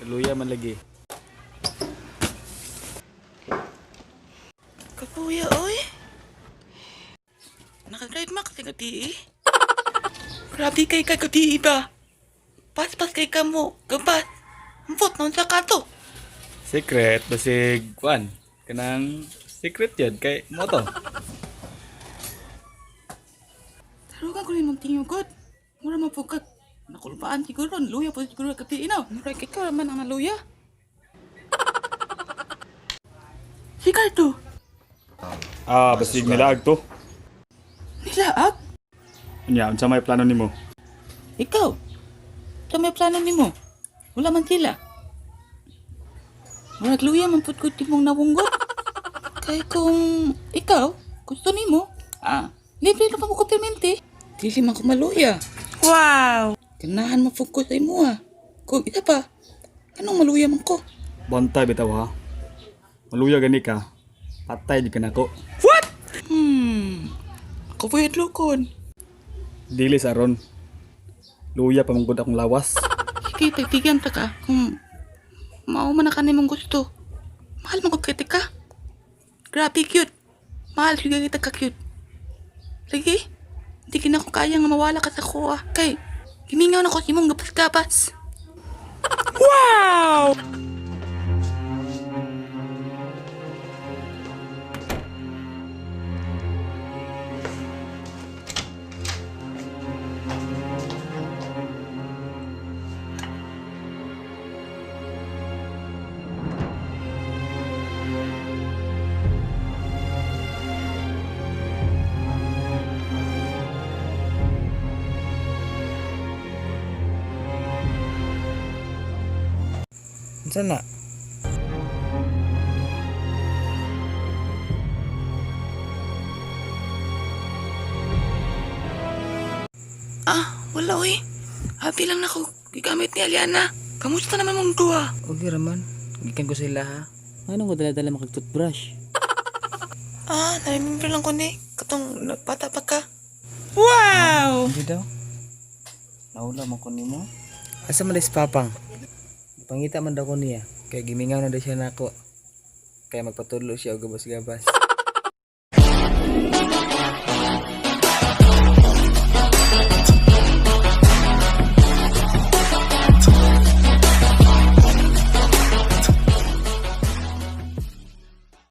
Luya man lagi. Kapuya, oy. Nakag-drive mak sa gabi. Grabe kay gabi ba? Pas-pas kay kamo. Gabat. Ampot nun sa kato. Secret basig kuan. Kanang secret yun kay mo to. Tarugan ko rin mong tingog. Mura mapugag. Nakulpaan siguro. Luya po siguro gabi inaw. Mura kay ka man ang luya. Si Carto. Basig nilaag to. Nilaag? Anya, unsa may plano nimo? Ikaw. Sa may plano nimo. Wala man sila. Murag luya man pud ko timong nawunggot. Kay kung ikaw gusto nimo, libre na pa mo ko permente. Dili man ko maluya. Wow! Ganahan mo focus sa imo ha. Kung isa pa, anong maluya man ko? Bantay bitaw ha. Maluya gani ka. Patay di ka nako. What? Ako po lukon. Dili sa ron. Luya pa mong akong lawas. Sige, tagtigan ta ka. Kung mao man na kanimong gusto. Mahal mo ko kita ka. Grabe cute. Mahal siya kita ka cute. Sige, hindi ka ko kaya nga mawala ka sa kuha. Kay, gimingaw na ko si mong gapas-gapas. Wow! Unsa na? Wala oy. Happy lang na ko gigamit ni Aliana. Kamusta naman mong duwa? Okay raman. Gikan ko sila ha. Anong ko dala-dala makag-toothbrush? Narimimber lang ko ni. Katong nagpata pa ka. Wow! Hindi daw. Naula man ko nimo. Asa man dis papang? Pangita man daw ko niya. Kaya gimingaw na daw siya nako. Kaya magpatulo siya og gabas-gabas.